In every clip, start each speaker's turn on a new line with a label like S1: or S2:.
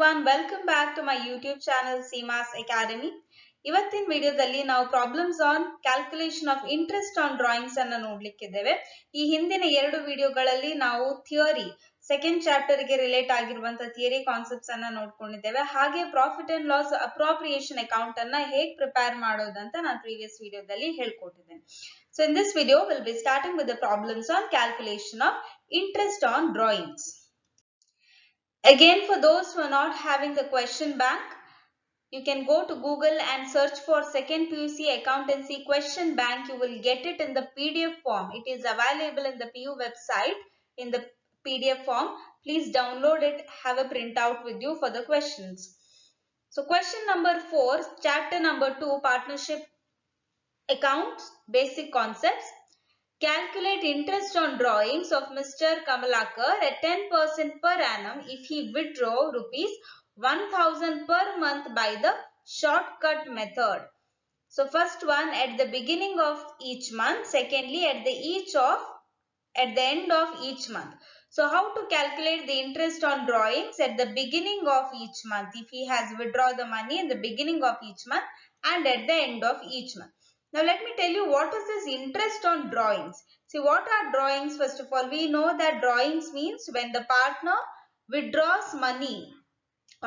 S1: everyone, welcome back to my YouTube channel CMAS Academy. ಇವತ್ತಿನ ವಿಡಿಯೋದಲ್ಲಿ ನಾವು problems on calculation of interest on drawings ಅನ್ನು ನೋಡ್ಲಿಕ್ಕಿದ್ದೇವೆ. ಈ ಹಿಂದಿನ ಎರಡು ವಿಡಿಯೋಗಳಲ್ಲಿ ನಾವು ಥಿಯರಿ ಸೆಕೆಂಡ್ ಚಾಪ್ಟರ್ ಗೆ ರಿಲೇಟ್ ಆಗಿರುವಂತಹ ಥಿಯರಿ ಕಾನ್ಸೆಪ್ಟ್ಸ್ ಅನ್ನ ನೋಡ್ಕೊಂಡಿದ್ದೇವೆ. ಹಾಗೆ profit and loss appropriation account ಅನ್ನ ಹೇಗೆ ಪ್ರಿಪೇರ್ ಮಾಡೋದಂತ ನಾನು ಪ್ರೀವಿಯಸ್ ವಿಡಿಯೋದಲ್ಲಿ ಹೇಳ್ಕೊಟ್ಟಿದ್ದೇನೆ. So in this video we'll be starting with the problems on calculation of interest on drawings. Again, for those who are not having the question bank, you can go to Google and search for second PUC accountancy question bank. You will get it in the PDF form. It is available in the PU website in the PDF form. Please download it, have a printout with you for the questions. So question number 4, chapter number 2, partnership accounts, basic concepts. Calculate interest on drawings of Mr. Kamalakar at 10% per annum if he withdraw rupees 1000 per month by the shortcut method. So first one at the beginning of each month, secondly at the end of each month. So how to calculate the interest on drawings at the beginning of each month if he has withdraw the money in the beginning of each month and at the end of each month. Now let me tell you what is this interest on drawings. See, what are drawings? First of all, we know that drawings means when the partner withdraws money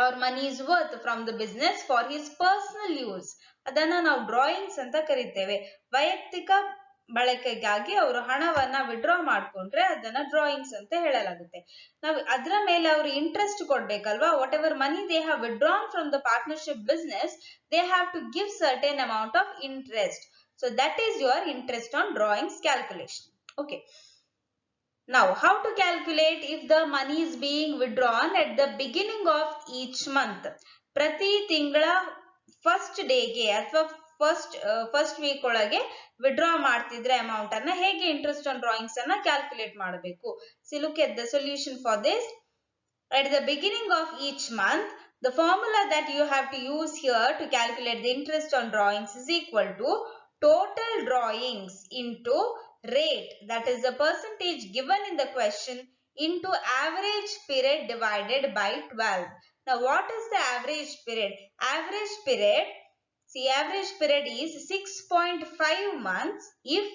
S1: or money is worth from the business for his personal use. ಅದನ್ನ ನಾವು drawings ಅಂತ ಕರಿತೇವೆ. ವೈಯಕ್ತಿಕ ಬಳಕೆಗಾಗಿ ಅವರು ಹಣವನ್ನ withdraw ಮಾಡ್ಕೊಂಡ್ರೆ ಅದನ್ನ ಡ್ರಾಯಿಂಗ್ಸ್ ಅಂತ ಹೇಳಲಾಗುತ್ತೆ. ನಾವು ಅದರ ಮೇಲೆ ಅವರು ಇಂಟ್ರೆಸ್ಟ್ ಕೊಡ್ಬೇಕಲ್ವಾ. Whatever money they have withdrawn from the partnership business, they have to give certain amount of interest. So that is your interest on drawings calculation. Okay. Now, how to calculate if the money is being withdrawn at the beginning of each month? ಪ್ರತಿ ತಿಂಗಳ first ಡೇಗೆ ಅಥವಾ first week ಒಳಗೆ withdraw ಮಾಡ್ತಿದ್ರೆ amount ಅನ್ನ ಹೇಗೆ interest on drawings ಅನ್ನ calculate ಮಾಡಬೇಕು? So look at the solution for this. At the beginning of each month, the formula that you have to use here to calculate the interest on drawings is equal to total drawings into rate, that is the percentage given in the question, into average period divided by 12. Now what is the average period? Average period is 6.5 months if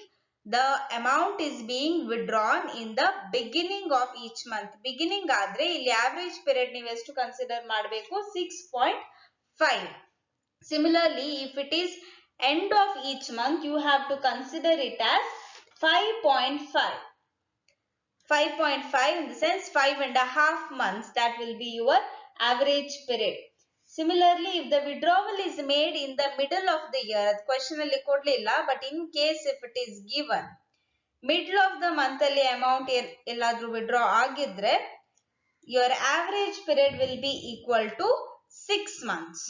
S1: the amount is being withdrawn in the beginning of each month. Beginning ಆದ್ರೆ ಇಲ್ಲಿ average period ನೀವು ಎಷ್ಟು consider ಮಾಡಬೇಕು? 6.5. Similarly, if it is end of each month, you have to consider it as 5.5. 5.5 in the sense 5.5 months. That will be your average period. Similarly, if the withdrawal is made in the middle of the year, question alli kodlilla, but in case if it is given middle of the month alli amount elladru withdraw agidre, your average period will be equal to 6 months.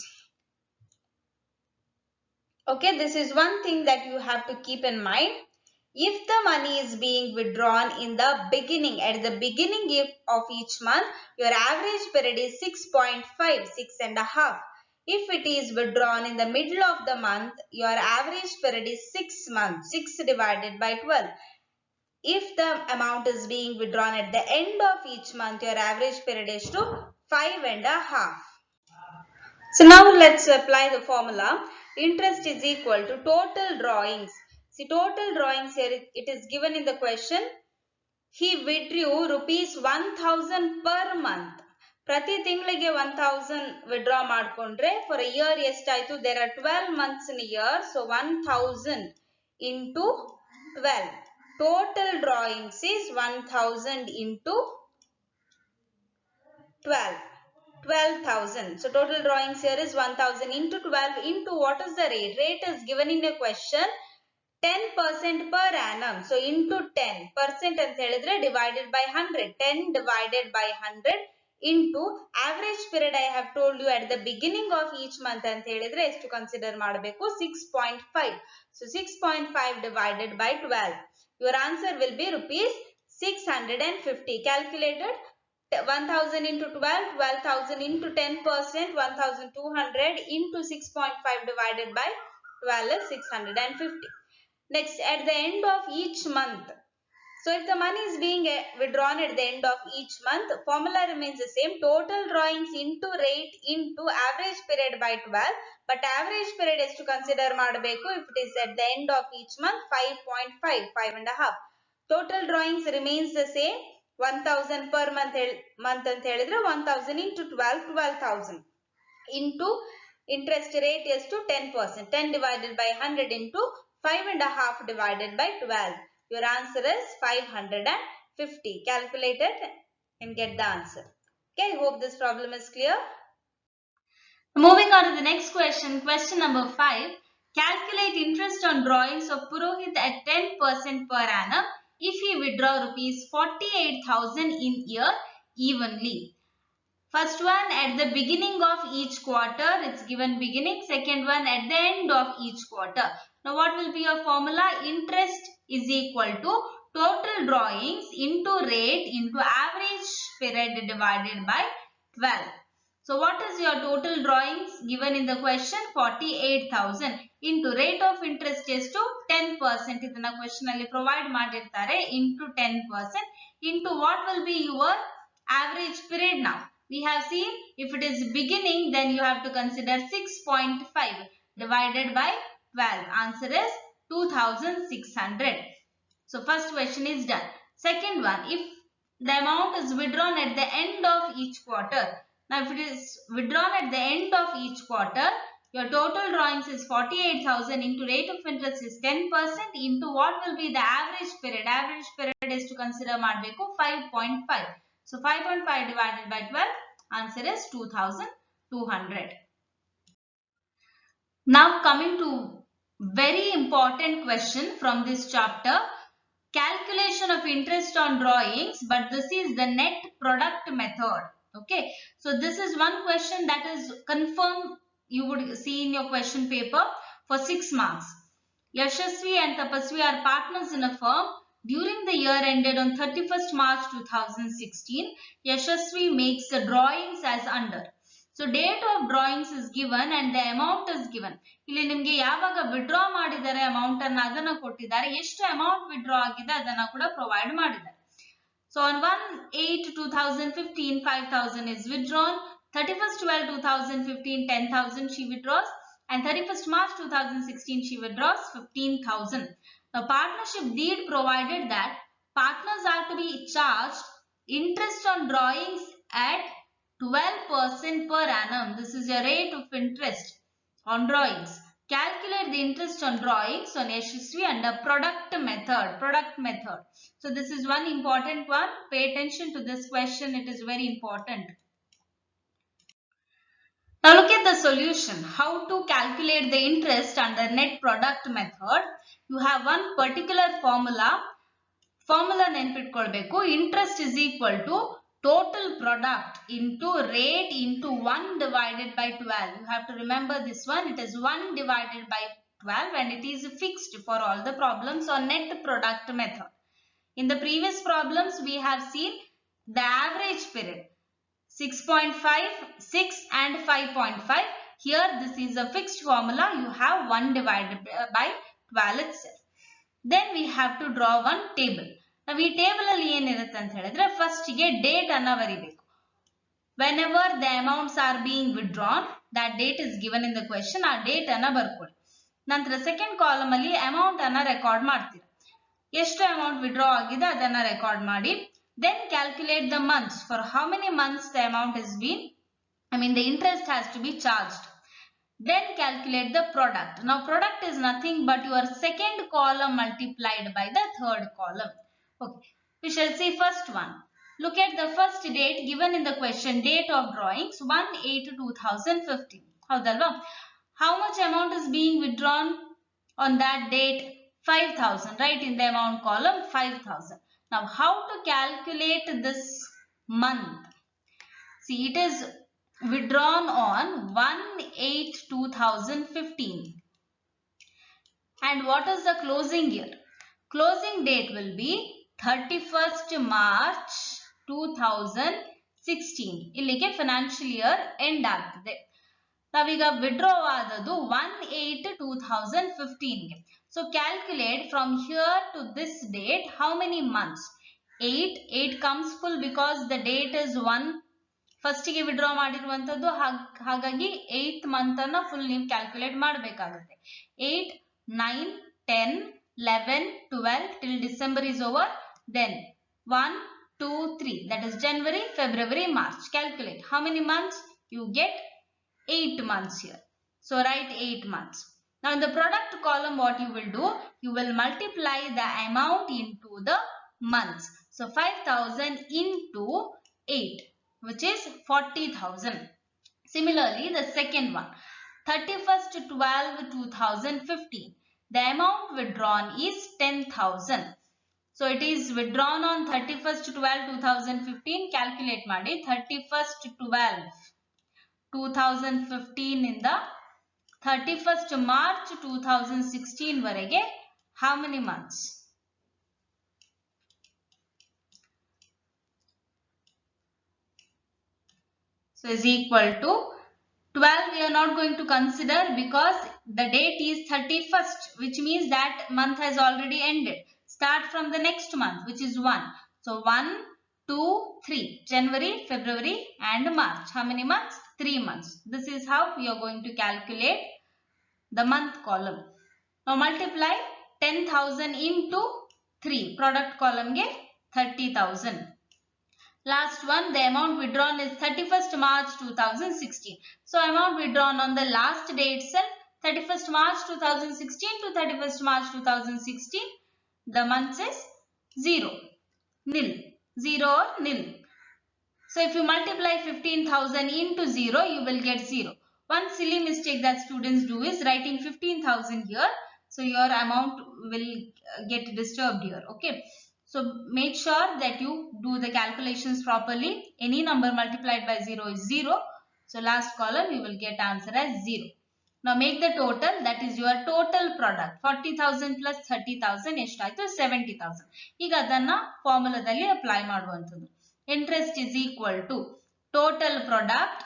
S1: Okay, this is one thing that you have to keep in mind. If the money is being withdrawn in the beginning, at the beginning of each month, your average period is 6.5, 6.5. If it is withdrawn in the middle of the month, your average period is 6 months, 6 divided by 12. If the amount is being withdrawn at the end of each month, your average period is to 5.5. So now let's apply the formula. Interest is equal to total drawings. See, total drawings here, it is given in the question. He withdrew rupees 1000 per month. ಪ್ರತಿ ತಿಂಗಳಿಗೆ 1000 withdraw ಮಾಡ್ಕೊಂಡ್ರೆ for a year ಎಷ್ಟಾಯ್ತು? There are 12 months in a year. So 1000 into 12. Total drawings is 1000 into 12. 12,000. So total drawings here is 1000 into 12 into what is the rate? Rate is given in a question 10% per annum. So into 10% ಅಂತ ಹೇಳಿದ್ರೆ divided by 100. 10 divided by 100 into average period I have told you at the beginning of each month ಅಂತ ಹೇಳಿದ್ರೆ ಎಷ್ಟು consider ಮಾಡಬೇಕು? 6.5. So 6.5 divided by 12. Your answer will be rupees 650. Calculated 1000 into 12, 12,000 into 10%, 1200 into 6.5 divided by 12 is 650. Next, at the end of each month, So if the money is being withdrawn at the end of each month, formula remains the same. Total drawings into rate into average period by 12. But average period is to consider ಮಾಡಬೇಕು. If it is at the end of each month, 5.5, 5.5. Total drawings remains the same. 1000 per month ಅಂತ ಹೇಳಿದ್ರೆ 1000 into 12, 12,000 into interest rate is to 10%. 10 divided by 100 into 5.5 divided by 12. Your answer is 550. Calculate it and get the answer. Okay, I hope this problem is clear. Moving on to the next question, question number 5. Calculate interest on drawings of Purohit at 10% per annum if he withdraw rupees 48,000 in year evenly. First one at the beginning of each quarter, it's given beginning. Second one at the end of each quarter. Now what will be your formula? Interest is equal to total drawings into rate into average period divided by 12. So what is your total drawings given in the question? 48,000 into rate of interest is to 10%. ಇದನ್ನ question ಅಲ್ಲಿ provide ಮಾಡಿರ್ತಾರೆ into 10% into what will be your average period now. We have seen if it is beginning, then you have to consider 6.5 divided by 12. Answer is 2,600. So first question is done. Second one, if the amount is withdrawn at the end of each quarter. Now if it is withdrawn at the end of each quarter, your total drawings is 48,000 into rate of interest is 10% into what will be the average period. Average period is to consider ಮಾಡಬೇಕು 5.5. So 5.5 divided by 12, answer is 2,200. Now coming to very important question from this chapter, calculation of interest on drawings, but this is the net product method. Okay, so this is one question that is confirmed, you would see in your question paper for 6 marks. Yashasvi and Tapasvi are partners in a firm. During the year ended on 31st March 2016, Yashasvi makes the drawings as under. So date of drawings is given and the amount is given. ಇಲ್ಲಿ ನಿಮಗೆ ಯಾವಾಗ withdraw ಮಾಡಿದ್ದಾರೆ amount ಅನ್ನು ಅದನ್ನ ಕೊಟ್ಟಿದ್ದಾರೆ, ಎಷ್ಟು amount withdraw ಆಗಿದೆ ಅದನ್ನ ಕೂಡ ಪ್ರೊವೈಡ್ ಮಾಡಿದ್ದಾರೆ. So on 1/8/2015 5,000 is withdrawn, 31st 12/2015 10,000 she withdraws, and 31st March 2016 she withdraws 15,000. The partnership deed provided that partners are to be charged interest on drawings at 12% per annum. This is your rate of interest on drawings. Calculate the interest on drawings on Yashasvi under product method. Product method. So this is one important one. Pay attention to this question. It is very important. Now look at the solution. How to calculate the interest under net product method. You have one particular formula. Formula ನೆನಪಿಟ್ಕೊಳ್ಬೇಕು. Interest is equal to total product into rate into 1 divided by 12. You have to remember this one. It is 1 divided by 12 and it is fixed for all the problems on net product method. In the previous problems, we have seen the average period 6.5, 6 and 5.5. Here this is a fixed formula. You have 1 divided by 12 itself. Then we have to draw one table. ನಾವು ಈ table ಅಲ್ಲಿ ಏನಿರುತ್ತೆ ಅಂತ ಹೇಳಿದ್ರೆ first ಗೆ date ಅನ್ನ ಬರಿಬೇಕು. Whenever the amounts are being withdrawn, that date is given in the question. ಆ ಡೇಟ್ ಅನ್ನ ಬರ್ಕೊಳ್ಳಿ. ನಂತರ ಸೆಕೆಂಡ್ ಕಾಲಮ್ ಅಲ್ಲಿ ಅಮೌಂಟ್ ಅನ್ನ ರೆಕಾರ್ಡ್ ಮಾಡ್ತೀರಾ. ಎಷ್ಟು ಅಮೌಂಟ್ ವಿಡ್ರಾ ಆಗಿದೆ ಅದನ್ನ ರೆಕಾರ್ಡ್ ಮಾಡಿ. Then calculate the months. For how many months the amount has been, the interest has to be charged. Then calculate the product. Now product is nothing but your second column multiplied by the third column. Okay, we shall see first one. Look at the first date given in the question. Date of drawings 1/8/2015. Howdalva? How much amount is being withdrawn on that date? 5,000. Right in the amount column 5,000. Now how to calculate this month? See, it is withdrawn on 1/8/2015. And what is the closing year? Closing date will be 31st March 2016. ಇಲ್ಲಿಗೆ financial year end ಆಗ್ತದೆ. ನಾವೀಗ withdraw ಆದದ್ದು 1/8/2015 ಗೆ. So calculate from here to this date how many months. 8 comes full because the date is 1 first ಗೆ withdraw ಮಾಡಿರುವಂತದ್ದು, ಹಾಗಾಗಿ 8th month ಅನ್ನ full ನೀವು ಕ್ಯಾಲ್ಕುಲೇಟ್ ಮಾಡಬೇಕಾಗುತ್ತೆ. 8, 9, 10, 11, 12 till December is over. Then 1, 2, 3, that is January, February, March. Calculate how many months you get. 8 months here. So write 8 months. Now in the product column what you will do, you will multiply the amount into the months. So 5,000 into 8, which is 40,000. Similarly the second one, 31/12/2015, the amount withdrawn is 10,000. So it is withdrawn on 31/12/2015. calculate ಮಾಡಿ. 31/12/2015 ಇಂದ 31st March 2016 ವರೆಗೆ how many months? So is equal to 12. We are not going to consider because the date is 31st, which means that month has already ended. Start from the next month, which is 1. So 1, 2, 3, January, February and March. How many months? 3 months. This is how we are going to calculate the month column. Now multiply 10,000 into 3. Product column ge 30,000. Last one, the amount withdrawn is 31st March 2016. So amount withdrawn on the last day itself, 31st March 2016 to 31st March 2016. The month is 0, nil, 0 or nil. So if you multiply 15,000 into 0, you will get 0. One silly mistake that students do is writing 15,000 here. So your amount will get disturbed here. Okay. So make sure that you do the calculations properly. Any number multiplied by 0 is 0. So last column you will get answer as 0. Now make the total, that is your total product. 40,000 plus 30,000 ಎಷ್ಟಾಯ್ತು? 70,000. ಈಗ ಅದನ್ನ ಫಾರ್ಮುಲಾದಲ್ಲಿ apply ಮಾಡುವಂಥದ್ದು. Interest is equal to total product,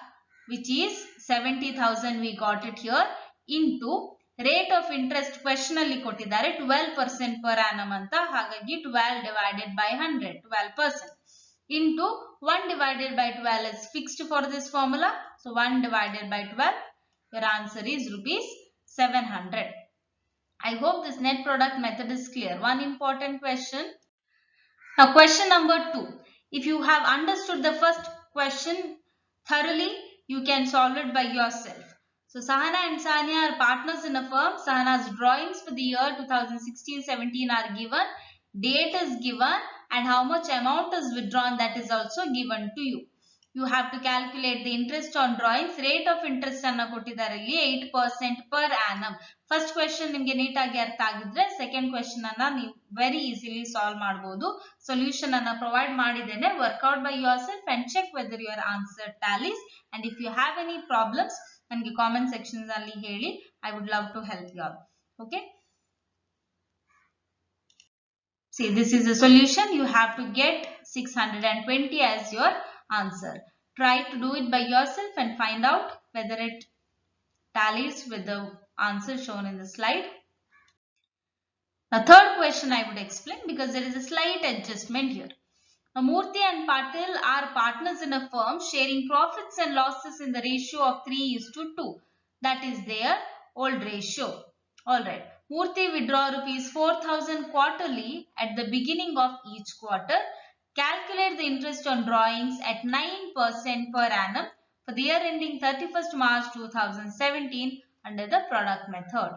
S1: which is 70,000, we got it here, into rate of interest question ಅಲ್ಲಿ ಕೊಟ್ಟಿದ್ದಾರೆ 12% per annum ಅಂತ, ಹಾಗಾಗಿ 12 divided by 100, 12%, into 1 divided by 12 is fixed for this formula. So 1 divided by 12, your answer is rupees 700. I hope this net product method is clear. One important question. Now question number 2. If you have understood the first question thoroughly, you can solve it by yourself. So Sahana and Sanya are partners in a firm. Sahana's drawings for the year 2016-17 are given. Date is given and how much amount is withdrawn, that is also given to you. You have to calculate the interest on drawings. Rate of interest anna kottidare illi 8% per annum. First question nimge neat agi artha agidre second question anna ನೀವು very easily solve ಮಾಡಬಹುದು. Solution anna provide ಮಾಡಿದ್ದೇನೆ. Work out by yourself and check whether your answer tallies. And if you have any problems, ನನಗೆ comment sections ಅಲ್ಲಿ ಹೇಳಿ. I would love to help you all. Okay. See, this is the solution. You have to get 620 as your answer. Try to do it by yourself and find out whether it tallies with the answer shown in the slide. The third question I would explain because there is a slight adjustment here. Now, Murthy and Patil are partners in a firm sharing profits and losses in the ratio of 3:2. That is their old ratio. Alright. Murthy withdraw rupees 4,000 quarterly at the beginning of each quarter. Calculate the interest on drawings at 9% per annum for the year ending 31st March 2017 under the product method.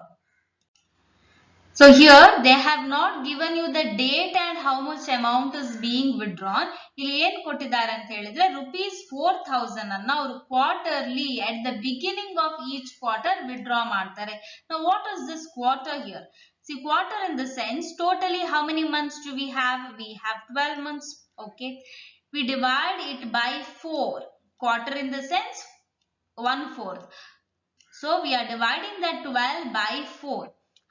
S1: So here they have not given you the date and how much amount is being withdrawn. ಇಲ್ಲಿ ಏನು ಕೊಟ್ಟಿದ್ದಾರೆ ಅಂತ ಹೇಳಿದ್ರೆ rupees 4,000 ಅನ್ನ ಅವರು quarterly at the beginning of each quarter withdraw ಮಾಡ್ತಾರೆ. Now what is this quarter here? See, quarter in the sense totally how many months do we have? We have 12 months. Okay. We divide it by 4. Quarter in the sense 1/4. So we are dividing that 12 by 4.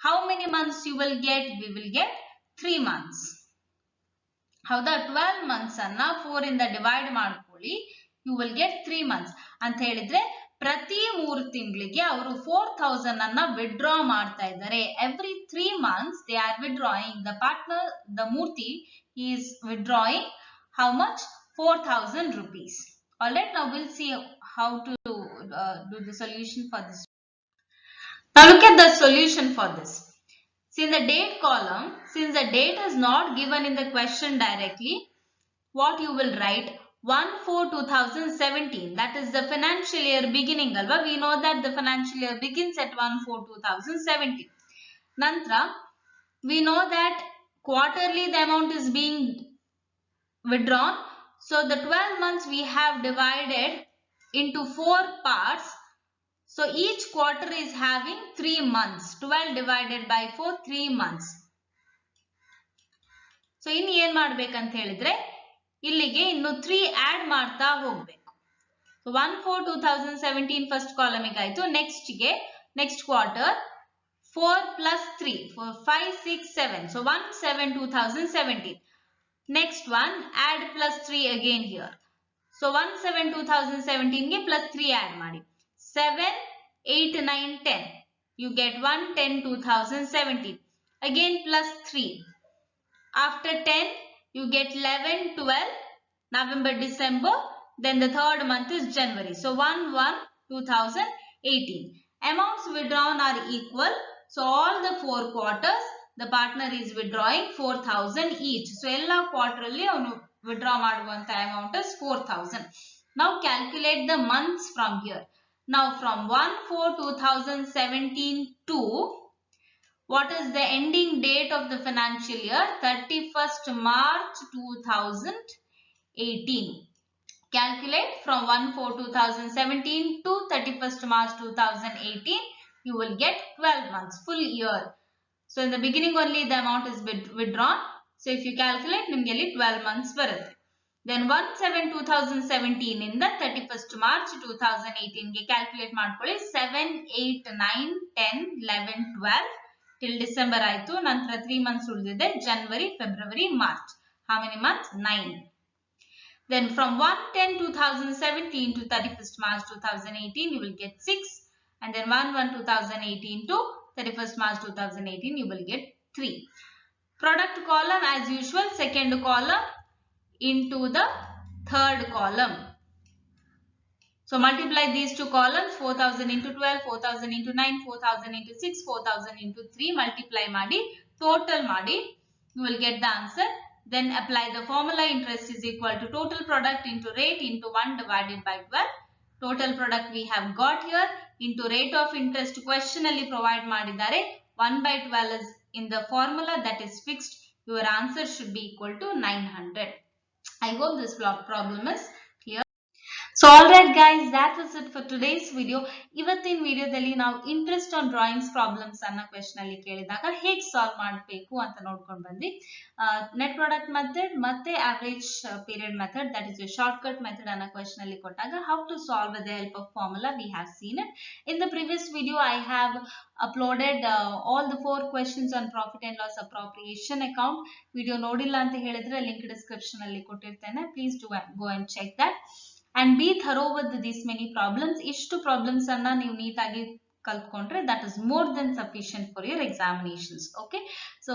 S1: How many months you will get? We will get 3 months. ಹೌದಾ? 12 months ಅನ್ನ 4 ಇಂದ divide ಮಾಡ್ಕೊಳ್ಳಿ. You will get 3 months. ಅಂತ ಹೇಳಿದ್ರೆ ಪ್ರತಿ 3 ತಿಂಗಳಿಗೆ ಅವರು 4000 ಅನ್ನ ವಿಡ್ರಾ ಮಾಡ್ತಾ ಇದ್ದಾರೆ. Every 3 months they are withdrawing. The partner, the Murthy, he is withdrawing how much? 4000 rupees. Alright, now we'll see how to do the solution for this. Now look at the solution for this. See, in the date column, since the date is not given in the question directly, what you will write? 1/4/2017, that is the financial year beginning alva. We know that the financial year begins at 1/4/2017. Nantra we know that quarterly the amount is being withdrawn, so the 12 months we have divided into 4 parts. So each quarter is having 3 months. 12 divided by 4, 3 months. So in ಏನು ಮಾಡಬೇಕಂತ ಹೇಳಿದ್ರೆ ಇಲ್ಲಿಗೆ ಇನ್ನು 3 add ಮಾಡ್ತಾ ಹೋಗಬೇಕು. So 1/4/2017 first column ಗೆ ಆಯ್ತು. Next quarter 4 plus 3 5 6 7, so 1/7/2017. next one add plus 3 again here. So 1/7/2017 ಗೆ plus 3 add ಮಾಡಿ. 7 8 9 10, you get 1/10/2017. again plus 3. after 10 you get 11 12 November December, then the third month is January. So 1/1/2018. amounts withdrawn are equal. So all the 4 quarters the partner is withdrawing 4000 each. So ella quarter alli avanu withdraw maduvanta amount is 4000. Now calculate the months from here. Now from 1/4/2017 to what is the ending date of the financial year? 31st March 2018. Calculate from 1/4/2017 to 31st March 2018. You will get 12 months, full year. So in the beginning only the amount is withdrawn. So if you calculate, nimge 12 months barutte. Then 1/7/2017 ಇಂದ 31st March 2018 ಗೆ calculate ಮಾಡ್ಕೊಳ್ಳಿ. 7 8 9 10 11 12 till December ಆಯ್ತು. ನಂತರ 3 months ಉಳಿದಿದೆ, January, February, March. How many months? 9. Then from 1/10/2017 to 31st March 2018 you will get 6, and then 1/1/2018 to 31st March 2018 you will get 3. Product column as usual, second column into the third column. So multiply these two columns, 4000 into 12, 4000 into 9, 4000 into 6, 4000 into 3, multiply ಮಾಡಿ, total ಮಾಡಿ, you will get the answer. Then apply the formula. Interest is equal to total product into rate into 1 divided by 12. Total product we have got here into rate of interest question alli provide ಮಾಡಿದ್ದಾರೆ. 1/12 is in the formula, that is fixed. Your answer should be equal to 900. I hope this problem is clear. So alright guys, that was it for today's video. ಇವತ್ತಿನ ವಿಡಿಯೋದಲ್ಲಿ ನಾವು interest on drawings problems ಅನ್ನ question ಅಲ್ಲಿ ಕೇಳಿದಾಗ ಹೇಗೆ solve ಮಾಡಬೇಕು ಅಂತ ನೋಡ್ಕೊಂಡು ಬಂದ್ವಿ. ನೆಟ್ ಪ್ರಾಡಕ್ಟ್ ಮೆಥಡ್ ಮತ್ತೆ average period method, that is a short cut method ಅನ್ನ ಕ್ವೆಶ್ಚನ್ ಅಲ್ಲಿ ಕೊಟ್ಟಾಗ how to solve with the help of formula, we have seen it. In the previous video I have uploaded all the 4 questions on profit and loss appropriation account. ವಿಡಿಯೋ ನೋಡಿಲ್ಲ ಅಂತ ಹೇಳಿದ್ರೆ link description ಅಲ್ಲಿ ಕೊಟ್ಟಿರ್ತೇನೆ. Please do go and check that. And be thorough with these many problems. ಇಷ್ಟು problems ಅನ್ನ ನೀವು ನೀಟಾಗಿ ಕಲ್ತ್ಕೊಂಡ್ರೆ that is more than sufficient for your examinations. Okay, so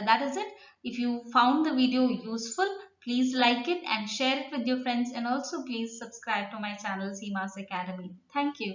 S1: that is it. If you found the video useful, please like it and share it with your friends, and also please subscribe to my channel Seema's Academy. Thank you.